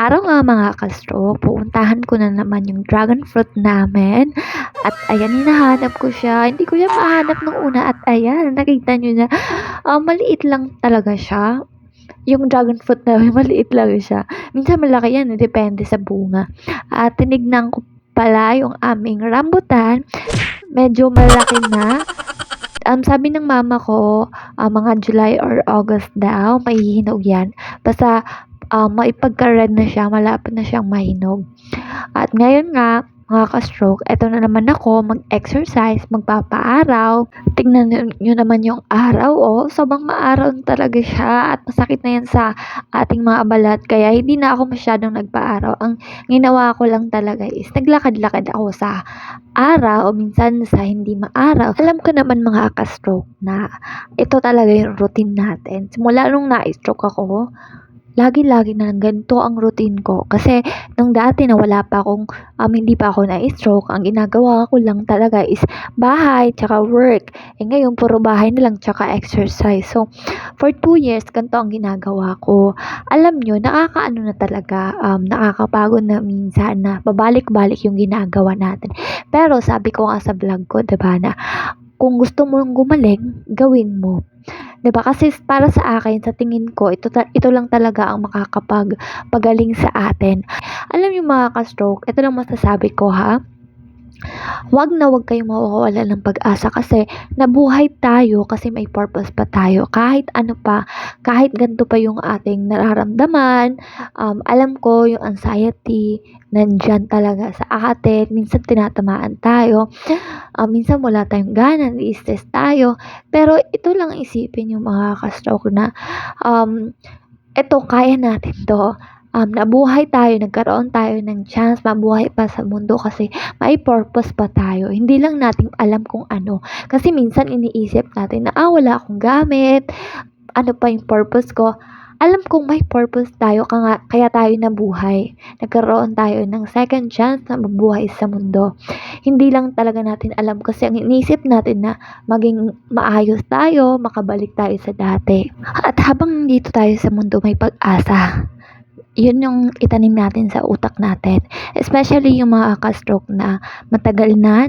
araw nga mga ka-stroke, pupuntahan ko na naman yung dragon fruit namin. At ayan, hinahanap ko siya. Hindi ko siya mahanap nung una at ayan, nakita nyo na, maliit lang talaga siya. Yung dragon fruit namin, maliit lang siya. Minsan malaki yan, depende sa bunga. At tinignan ko pala yung aming rambutan, medyo malaki na. Sabi ng mama ko, mga July or August daw, mahihinog yan. Basta, maipagka-red na siya, malapit na siyang mahinog. At ngayon nga, mga ka-stroke, eto na naman ako, mag-exercise, magpapaaraw. Tingnan nyo naman yung araw, oh. Sobrang maaraw talaga siya at masakit na yan sa ating mga balat. Kaya hindi na ako masyadong nagpaaraw. Ang ginawa ko lang talaga is naglakad-lakad ako sa araw o minsan sa hindi maaraw. Alam ko naman mga ka-stroke na ito talaga yung routine natin. Simula nung na-stroke ako, lagi-lagi na lang ganito ang routine ko. Kasi nung dati na wala pa akong, hindi pa ako na-stroke, ang ginagawa ko lang talaga is bahay, tsaka work. Ngayon, puro bahay na lang, tsaka exercise. So, for 2 years, ganito ang ginagawa ko. Alam nyo, nakakaano na talaga, nakakapagod na minsan na babalik-balik yung ginagawa natin. Pero sabi ko nga sa vlog ko, diba, na kung gusto mong gumaling, gawin mo. 'Di ba? Kasi para sa akin, sa tingin ko, ito lang talaga ang makakapagpagaling sa atin. Alam niyo mga ka-stroke, ito lang masasabi ko ha. Wag na wag kayong mawawalan ng pag-asa kasi nabuhay tayo kasi may purpose pa tayo. Kahit ano pa, kahit ganito pa yung ating nararamdaman, alam ko yung anxiety, nandyan talaga sa atin. Minsan tinatamaan tayo. Minsan wala tayong gana, i-stress tayo. Pero ito lang isipin yung mga ka-stroke na ito, kaya natin to. Nabuhay tayo, nagkaroon tayo ng chance mabuhay pa sa mundo kasi may purpose pa tayo. Hindi lang natin alam kung ano. Kasi minsan iniisip natin na, wala akong gamit, ano pa yung purpose ko. Alam kong may purpose tayo, kaya tayo nabuhay. Nagkaroon tayo ng second chance na mabuhay sa mundo. Hindi lang talaga natin alam kasi ang iniisip natin na maging maayos tayo, makabalik tayo sa dati. At habang dito tayo sa mundo, may pag-asa. Yun yung itanim natin sa utak natin. Especially yung mga ka-stroke na matagal na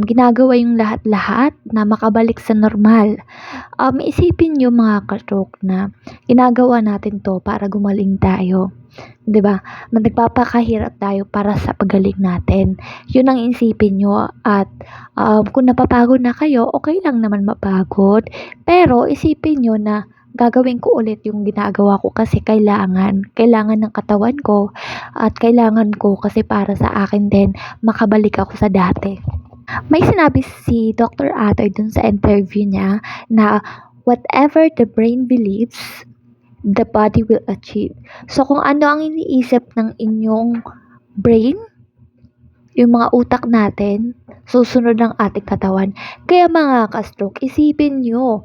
ginagawa yung lahat-lahat na makabalik sa normal. Isipin nyo mga ka-stroke na ginagawa natin to para gumaling tayo. 'Di ba? Nagpapakahirap tayo para sa pagaling natin. Yun ang isipin nyo at kung napapagod na kayo, okay lang naman mapagod. Pero isipin nyo na gagawin ko ulit yung ginagawa ko kasi kailangan ng katawan ko at kailangan ko kasi para sa akin din makabalik ako sa dati. May sinabi si Dr. Atoy dun sa interview niya na whatever the brain believes, the body will achieve. So kung ano ang iniisip ng inyong brain, yung mga utak natin, susunod ng ating katawan. Kaya mga ka-stroke, isipin nyo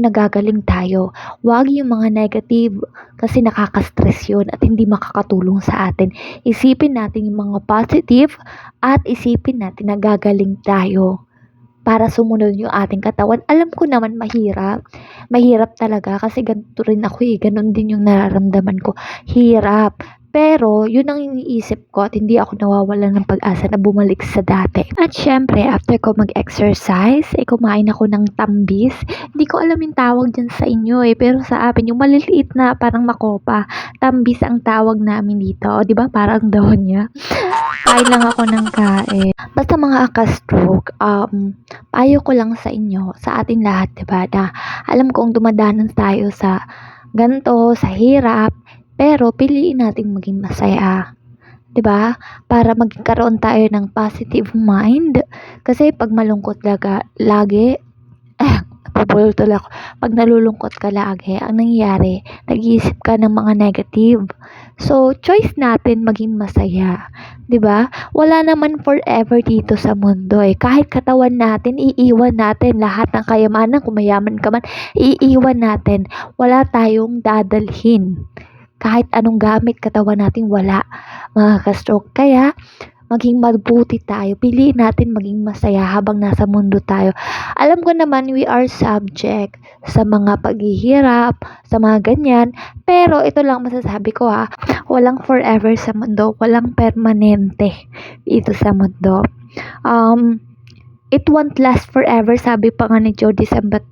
nagagaling tayo. Huwag yung mga negative kasi nakaka-stress yun at hindi makakatulong sa atin. Isipin natin yung mga positive at isipin natin nagagaling tayo para sumunod yung ating katawan. Alam ko naman mahirap talaga kasi ganito rin ako ganun din yung nararamdaman ko. Hirap. Pero, yun ang iniisip ko at hindi ako nawawalan ng pag-asa na bumalik sa dati. At syempre, after ko mag-exercise, kumain ako ng tambis. Hindi ko alam yung tawag dyan sa inyo pero sa amin, yung maliliit na parang makopa. Tambis ang tawag namin dito. O, diba? Parang dahon niya. Kain lang ako ng kain. Basta mga ka-stroke, payo ko lang sa inyo, sa atin lahat, diba? Na alam kong dumadanan tayo sa ganito, sa hirap, pero piliin nating maging masaya. 'Di ba? Para magkaroon tayo ng positive mind. Kasi pag malungkot lagi, napupulol ako. Pag nalulungkot ka lagi, ang nangyayari, nag-iisip ka ng mga negative. So, choice natin maging masaya. 'Di ba? Wala naman forever dito sa mundo Kahit katawan natin, iiwan natin lahat ng kayamanan. Kung mayaman ka man, iiwan natin. Wala tayong dadalhin. Kahit anong gamit katawan natin, wala, mga ka-stroke. Kaya, maging mabuti tayo. Piliin natin maging masaya habang nasa mundo tayo. Alam ko naman we are subject sa mga paghihirap, sa mga ganyan. Pero ito lang masasabi ko walang forever sa mundo, walang permanente dito sa mundo. It won't last forever, sabi pa nga ni Jody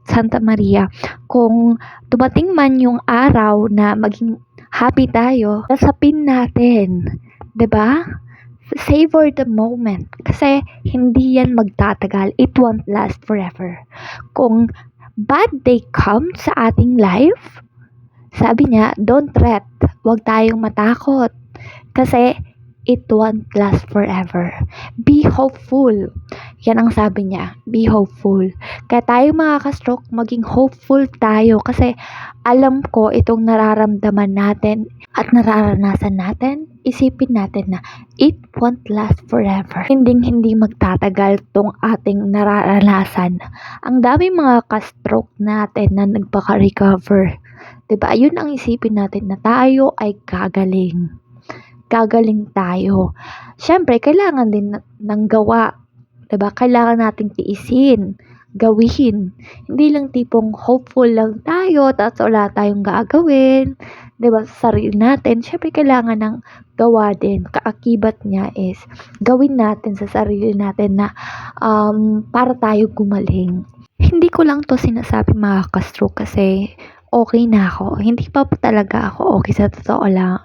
Santa Maria. Kung dumating man yung araw na maging happy tayo, nasapin natin. 'Di ba? Savor the moment. Kasi hindi yan magtatagal. It won't last forever. Kung bad day comes sa ating life, sabi niya, don't fret. Huwag tayong matakot. Kasi it won't last forever. Be hopeful. Yan ang sabi niya. Be hopeful. Kaya tayo mga ka-stroke, maging hopeful tayo. Kasi alam ko itong nararamdaman natin at nararanasan natin, isipin natin na it won't last forever. Hindi magtatagal tong ating nararanasan. Ang dami mga ka-stroke natin na nagpaka-recover. Diba? Yun ang isipin natin na tayo ay gagaling. Gagaling tayo. Siyempre, kailangan din ng gawa. Diba? Kailangan nating tiisin, gawin. Hindi lang tipong hopeful lang tayo, tapos wala tayong gagawin. Diba? Sa sarili natin, siyempre kailangan ng gawa din. Kaakibat niya is, gawin natin sa sarili natin na para tayo gumaling. Hindi ko lang to sinasabi mga ka-stroke kasi okay na ako. Hindi pa po talaga ako okay sa totoo lang.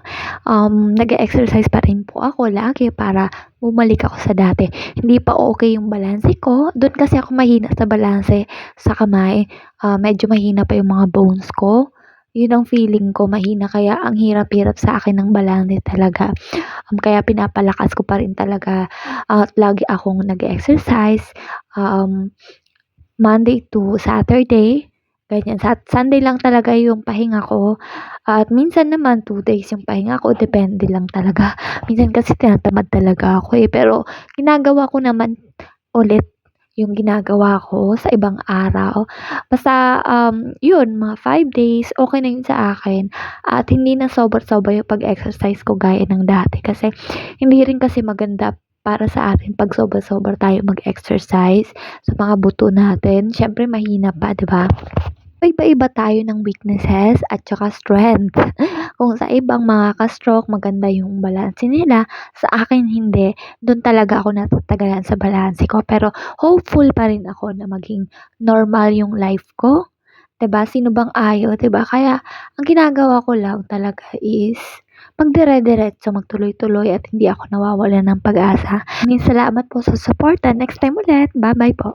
Nag-e-exercise pa rin po ako lagi para bumalik ako sa dati. Hindi pa okay yung balanse ko. Doon kasi ako mahina sa balanse sa kamay. Medyo mahina pa yung mga bones ko. Yun ang feeling ko, mahina. Kaya ang hirap-hirap sa akin ng balanse talaga. Kaya pinapalakas ko pa rin talaga. At lagi akong nag-exercise. Monday to Saturday. Ganyan. Sunday lang talaga yung pahinga ko. At minsan naman 2 days yung pahinga ko. Depende lang talaga. Minsan kasi tinatamad talaga ako Pero ginagawa ko naman ulit yung ginagawa ko sa ibang araw. Basta yun, mga 5 days, okay na yun sa akin. At hindi na sobra-sobra yung pag-exercise ko gaya ng dati. Kasi hindi rin kasi maganda para sa atin pag sobra-sobra tayo mag-exercise sa mga buto natin. Siyempre mahina pa, 'di ba? Iba-iba tayo ng weaknesses at saka strength. Kung sa ibang mga ka-stroke maganda yung balanse nila, sa akin hindi. Doon talaga ako natatagalan sa balanse ko. Pero hopeful pa rin ako na maging normal yung life ko. 'Di ba? Sino bang ayaw, 'di ba? Kaya ang ginagawa ko lang talaga is magdire-diretso, magtuloy-tuloy at hindi ako nawawalan ng pag-asa. Maraming salamat po sa suporta. Next time ulit. Bye-bye po.